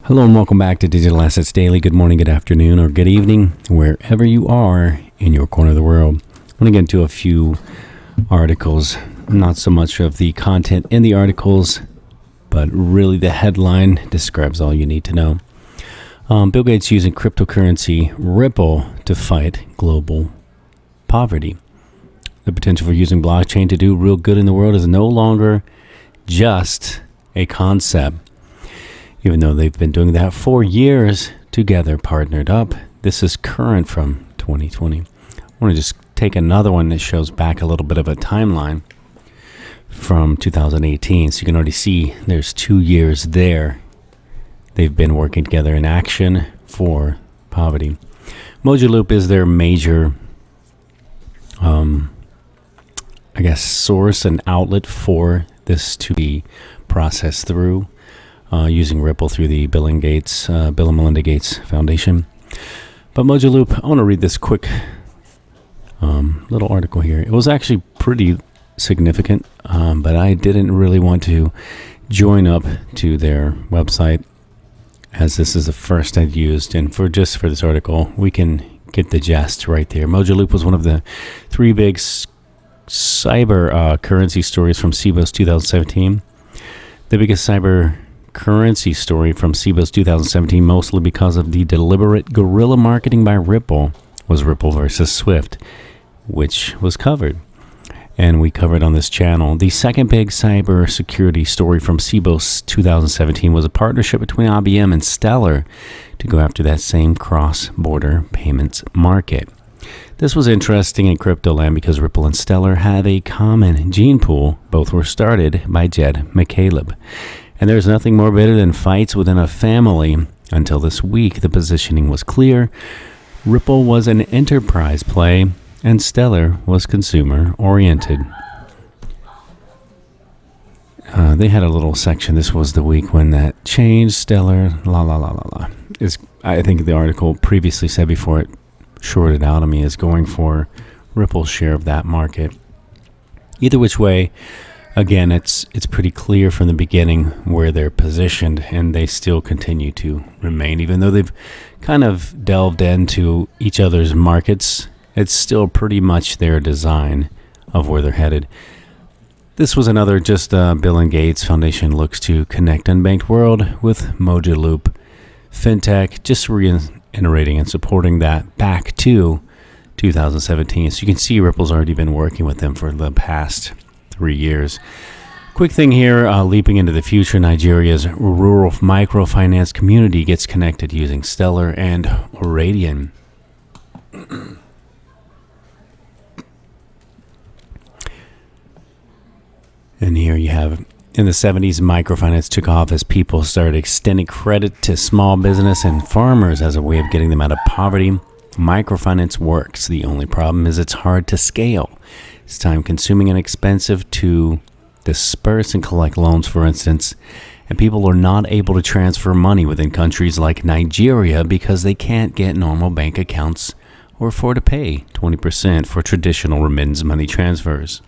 Hello and welcome back to Digital Assets Daily. Good morning, good afternoon, or good evening, wherever you are in your corner of the world. I want to get into a few articles, not so much of the content in the articles, but really the headline describes all you need to know. Bill Gates using cryptocurrency Ripple to fight global poverty. The potential for using blockchain to do real good in the world is no longer just a concept. Even though they've been doing that for years together, partnered up. This is current from 2020. I want to just take another one that shows back a little bit of a timeline from 2018. So you can already see there's 2 years there. They've been working together in action for poverty. Mojaloop is their major, source and outlet for this to be processed through. Using Ripple through the Bill and Melinda Gates Foundation. But Mojaloop, I want to read this quick little article here. It was actually pretty significant, but I didn't really want to join up to their website, as this is the first I'd used. And for this article, we can get the gist right there. Mojaloop was one of the three big cyber currency stories from SIBO's 2017. The biggest cyber currency story from SIBO's 2017, mostly because of the deliberate guerrilla marketing by Ripple, was Ripple versus Swift, which was covered. And we covered on this channel. The second big cyber security story from SIBO's 2017 was a partnership between IBM and Stellar to go after that same cross-border payments market. This was interesting in crypto land because Ripple and Stellar have a common gene pool. Both were started by Jed Mojaloop. And there's nothing more bitter than fights within a family. Until this week, the positioning was clear. Ripple was an enterprise play, and Stellar was consumer-oriented. They had a little section. This was the week when that changed. Stellar, I think the article previously said before it shorted out on me is going for Ripple's share of that market. Either which way, again, it's pretty clear from the beginning where they're positioned, and they still continue to remain. Even though they've kind of delved into each other's markets, it's still pretty much their design of where they're headed. This was another Bill and Gates Foundation looks to connect unbanked world with Mojaloop FinTech, just reiterating and supporting that back to 2017. So you can see Ripple's already been working with them for the past 3 years. Quick thing here, leaping into the future, Nigeria's rural microfinance community gets connected using Stellar and Radian. And here you have, in the 70s, microfinance took off as people started extending credit to small business and farmers as a way of getting them out of poverty. Microfinance works. The only problem is it's hard to scale. It's time-consuming and expensive to disperse and collect loans, for instance, and people are not able to transfer money within countries like Nigeria because they can't get normal bank accounts or afford to pay 20% for traditional remittance money transfers.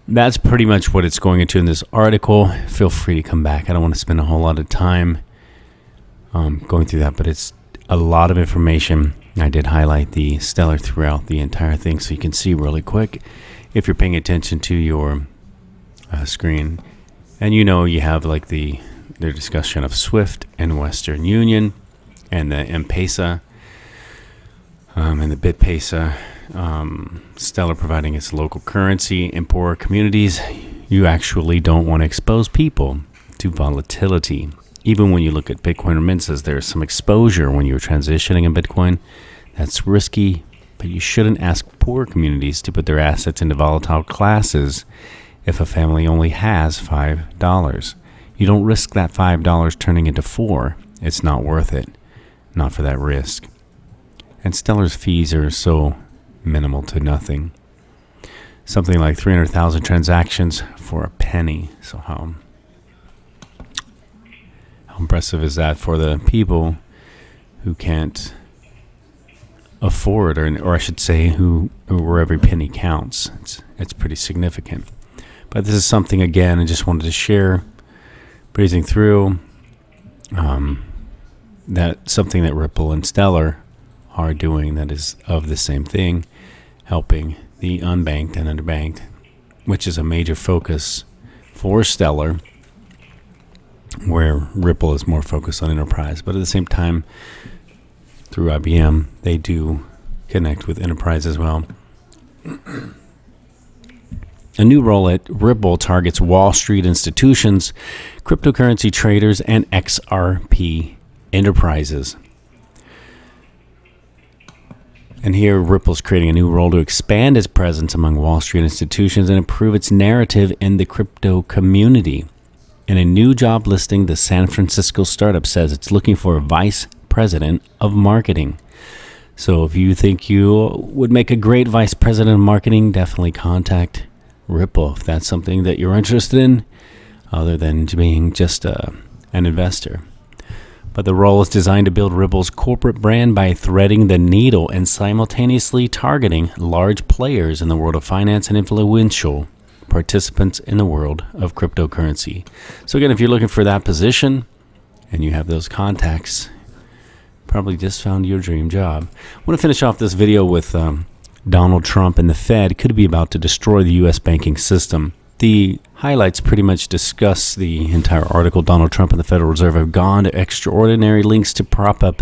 That's pretty much what it's going into in this article. Feel free to come back. I don't want to spend a whole lot of time going through that, but it's a lot of information. I did highlight the Stellar throughout the entire thing, so you can see really quick if you're paying attention to your screen. And you have like their discussion of Swift and Western Union and the M-Pesa and the BitPesa. Stellar providing its local currency in poorer communities. You actually don't want to expose people to volatility. Even when you look at Bitcoin remittances, there's some exposure when you're transitioning in Bitcoin. That's risky, but you shouldn't ask poor communities to put their assets into volatile classes if a family only has $5. You don't risk that $5 turning into $4. It's not worth it. Not for that risk. And Stellar's fees are so minimal to nothing. Something like 300,000 transactions for a penny. So how impressive is that for the people who can't afford, or I should say, where every penny counts? It's pretty significant. But this is something, again, I just wanted to share, breezing through. That's something that Ripple and Stellar are doing that is of the same thing, helping the unbanked and underbanked, which is a major focus for Stellar, where Ripple is more focused on enterprise. But at the same time, through IBM, they do connect with enterprise as well. A new role at Ripple targets Wall Street institutions, cryptocurrency traders, and XRP enterprises. And here, Ripple's creating a new role to expand its presence among Wall Street institutions and improve its narrative in the crypto community. In a new job listing, the San Francisco startup says it's looking for a vice president of marketing. So if you think you would make a great vice president of marketing, definitely contact Ripple if that's something that you're interested in, other than being just an investor. But the role is designed to build Ripple's corporate brand by threading the needle and simultaneously targeting large players in the world of finance and influential participants in the world of cryptocurrency. So again, if you're looking for that position and you have those contacts, probably just found your dream job. I want to finish off this video with Donald Trump and the Fed could be about to destroy the U.S. banking system. The highlights pretty much discuss the entire article. Donald Trump and the Federal Reserve have gone to extraordinary lengths to prop up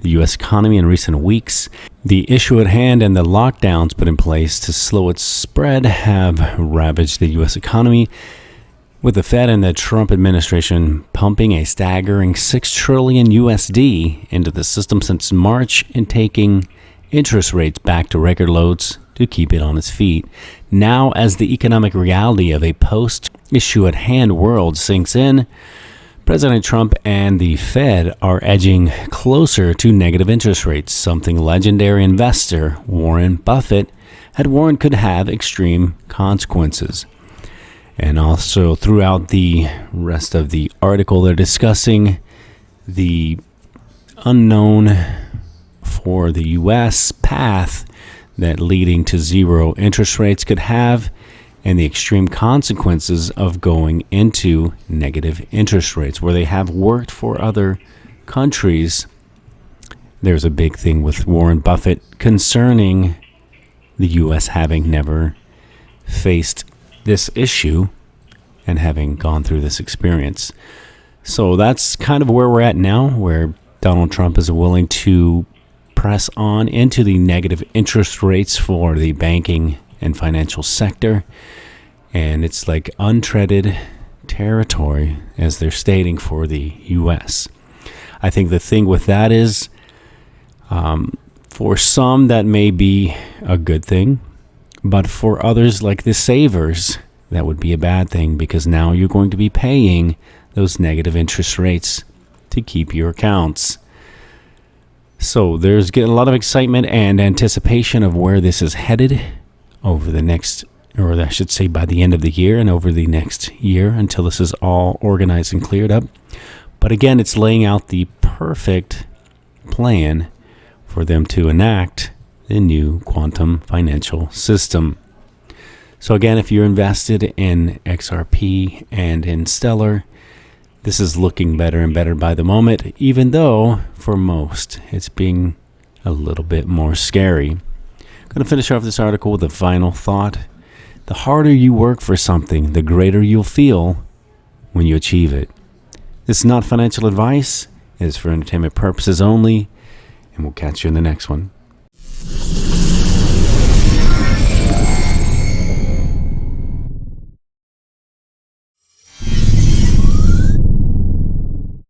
the U.S. economy in recent weeks. The issue at hand and the lockdowns put in place to slow its spread have ravaged the U.S. economy, with the Fed and the Trump administration pumping a staggering $6 trillion USD into the system since March and taking interest rates back to record lows to keep it on its feet. Now, as the economic reality of a post-issue-at-hand world sinks in, President Trump and the Fed are edging closer to negative interest rates, something legendary investor Warren Buffett had warned could have extreme consequences. And also throughout the rest of the article, they're discussing the unknown for the U.S. path that leading to zero interest rates could have, and the extreme consequences of going into negative interest rates, where they have worked for other countries. There's a big thing with Warren Buffett concerning the U.S. having never faced this issue and having gone through this experience. So that's kind of where we're at now, where Donald Trump is willing to press on into the negative interest rates for the banking and financial sector. And it's like untreaded territory, as they're stating, for the U.S. I think the thing with that is, for some, that may be a good thing. But for others, like the savers, that would be a bad thing, because now you're going to be paying those negative interest rates to keep your accounts. So there's getting a lot of excitement and anticipation of where this is headed over the next, or I should say by the end of the year and over the next year, until this is all organized and cleared up. But again, it's laying out the perfect plan for them to enact the new quantum financial system. So again, if you're invested in XRP and in Stellar, this is looking better and better by the moment, even though for most it's being a little bit more scary. I'm going to finish off this article with a final thought. The harder you work for something, the greater you'll feel when you achieve it. This is not financial advice. It is for entertainment purposes only, and we'll catch you in the next one.